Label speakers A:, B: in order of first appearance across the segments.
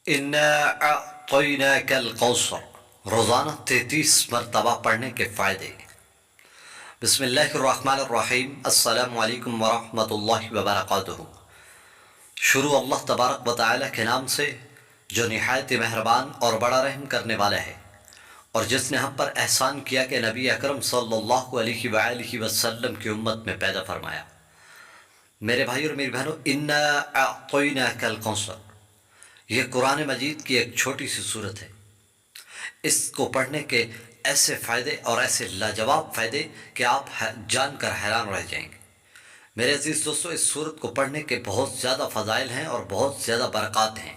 A: انا اعطیناک الکوثر، روزانہ 33 مرتبہ پڑھنے کے فائدے۔ بسم اللہ الرحمن الرحیم، السلام علیکم ورحمۃ اللہ وبرکاتہ۔ شروع اللہ تبارک و تعالی کے نام سے جو نہایت مہربان اور بڑا رحم کرنے والا ہے، اور جس نے ہم پر احسان کیا کہ نبی اکرم صلی اللہ علیہ وآلہ وسلم کی امت میں پیدا فرمایا۔ میرے بھائی اور میری بہنوں، انا اعطیناک الکوثر، یہ قرآن مجید کی ایک چھوٹی سی صورت ہے۔ اس کو پڑھنے کے ایسے فائدے اور ایسے لاجواب فائدے کہ آپ جان کر حیران رہ جائیں گے۔ میرے عزیز دوستو، اس صورت کو پڑھنے کے بہت زیادہ فضائل ہیں اور بہت زیادہ برکات ہیں،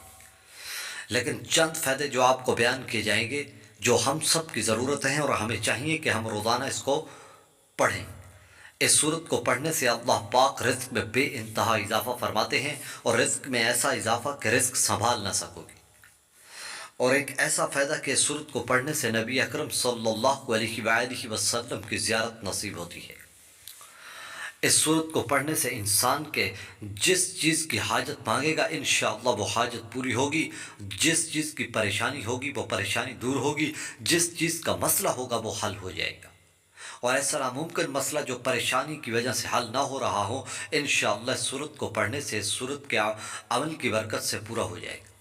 A: لیکن چند فائدے جو آپ کو بیان کیے جائیں گے، جو ہم سب کی ضرورت ہیں اور ہمیں چاہیے کہ ہم روزانہ اس کو پڑھیں۔ اس صورت کو پڑھنے سے اللہ پاک رزق میں بے انتہا اضافہ فرماتے ہیں، اور رزق میں ایسا اضافہ کہ رزق سنبھال نہ سکو گے۔ اور ایک ایسا فائدہ کہ اس صورت کو پڑھنے سے نبی اکرم صلی اللہ علیہ وآلہ وسلم کی زیارت نصیب ہوتی ہے۔ اس صورت کو پڑھنے سے انسان کے جس چیز کی حاجت مانگے گا انشاءاللہ وہ حاجت پوری ہوگی، جس چیز کی پریشانی ہوگی وہ پریشانی دور ہوگی، جس چیز کا مسئلہ ہوگا وہ حل ہو جائے گا۔ اور ایسا ناممکن مسئلہ جو پریشانی کی وجہ سے حل نہ ہو رہا ہو، انشاءاللہ اس صورت کو پڑھنے سے اس صورت کے عمل کی برکت سے پورا ہو جائے گا۔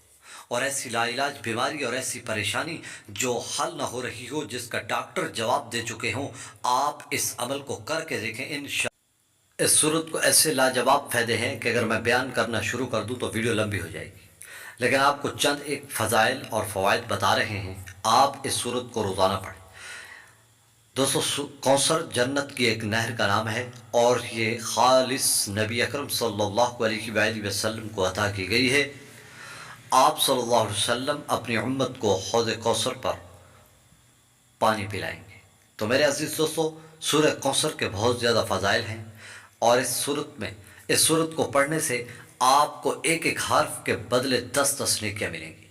A: اور ایسی لا علاج بیماری اور ایسی پریشانی جو حل نہ ہو رہی ہو، جس کا ڈاکٹر جواب دے چکے ہوں، آپ اس عمل کو کر کے دیکھیں انشاءاللہ۔ اس صورت کو ایسے لاجواب فائدے ہیں کہ اگر میں بیان کرنا شروع کر دوں تو ویڈیو لمبی ہو جائے گی، لیکن آپ کو چند ایک فضائل اور فوائد بتا رہے ہیں۔ آپ اس صورت کو روزانہ پڑھیں۔ دوستو، کوثر جنت کی ایک نہر کا نام ہے، اور یہ خالص نبی اکرم صلی اللہ علیہ وآلہ وسلم کو عطا کی گئی ہے۔ آپ صلی اللہ علیہ وسلم اپنی امت کو حوض کوثر پر پانی پلائیں گے۔ تو میرے عزیز دوستو، سورہ کوثر کے بہت زیادہ فضائل ہیں، اور اس صورت کو پڑھنے سے آپ کو ایک ایک حرف کے بدلے 10 نیکیاں ملیں گی۔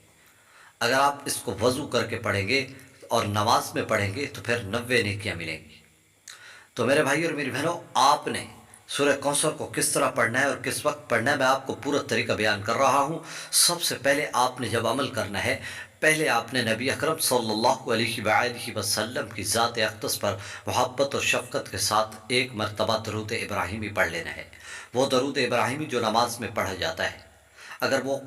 A: اگر آپ اس کو وضو کر کے پڑھیں گے اور نماز میں پڑھیں گے تو پھر 90 نیکیاں ملیں گی۔ تو میرے بھائی اور میری بہنوں، آپ نے سورہ کوثر کو کس طرح پڑھنا ہے اور کس وقت پڑھنا ہے، میں آپ کو پورا طریقہ بیان کر رہا ہوں۔ سب سے پہلے آپ نے جب عمل کرنا ہے، پہلے آپ نے نبی اکرم صلی اللہ علیہ وآلہ وسلم کی ذات اقدس پر محبت اور شفقت کے ساتھ 1 مرتبہ درود ابراہیمی پڑھ لینا ہے۔ وہ درود ابراہیمی جو نماز میں پڑھا جاتا ہے، اگر وہ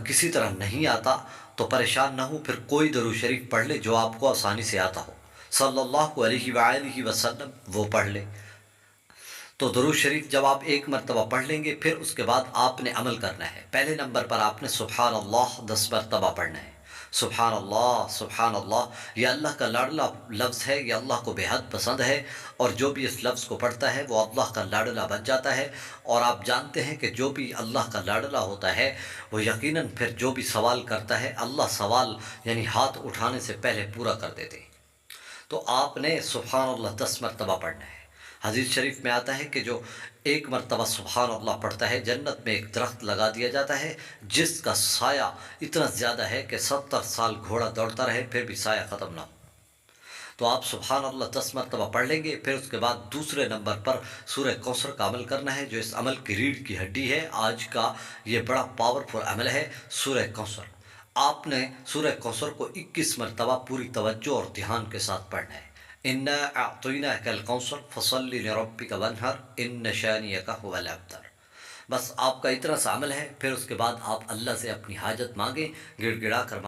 A: کسی طرح نہیں آتا تو پریشان نہ ہو، پھر کوئی درود شریف پڑھ لے جو آپ کو آسانی سے آتا ہو، صلی اللہ علیہ وآلہ وسلم، وہ پڑھ لے۔ تو درود شریف جب آپ 1 مرتبہ پڑھ لیں گے، پھر اس کے بعد آپ نے عمل کرنا ہے۔ پہلے نمبر پر آپ نے سبحان اللہ 10 مرتبہ پڑھنا ہے۔ سبحان اللہ، سبحان اللہ، یہ اللہ کا لاڈلا لفظ ہے، یہ اللہ کو بے حد پسند ہے، اور جو بھی اس لفظ کو پڑھتا ہے وہ اللہ کا لاڈلا بن جاتا ہے۔ اور آپ جانتے ہیں کہ جو بھی اللہ کا لاڈلا ہوتا ہے وہ یقیناً پھر جو بھی سوال کرتا ہے، اللہ سوال یعنی ہاتھ اٹھانے سے پہلے پورا کر دیتے ہیں۔ تو آپ نے سبحان اللہ 10 مرتبہ پڑھنا ہے۔ حدیث شریف میں آتا ہے کہ جو 1 مرتبہ سبحان اللہ پڑھتا ہے، جنت میں ایک درخت لگا دیا جاتا ہے جس کا سایہ اتنا زیادہ ہے کہ 70 سال گھوڑا دوڑتا رہے پھر بھی سایہ ختم نہ ہو۔ تو آپ سبحان اللہ 10 مرتبہ پڑھ لیں گے، پھر اس کے بعد دوسرے نمبر پر سورہ کوثر کا عمل کرنا ہے، جو اس عمل کی ریڑھ کی ہڈی ہے۔ آج کا یہ بڑا پاورفل عمل ہے سورہ کوثر۔ آپ نے سورہ کوثر کو 21 مرتبہ پوری توجہ اور دھیان کے ساتھ پڑھنا ہے۔ انا اعطیناک الکوثر فصل لربک وانحر ان شانئک هو الابتر۔ بس آپ کا اتنا سا عمل ہے، پھر اس کے بعد آپ اللہ سے اپنی حاجت مانگیں، گڑ گڑا کر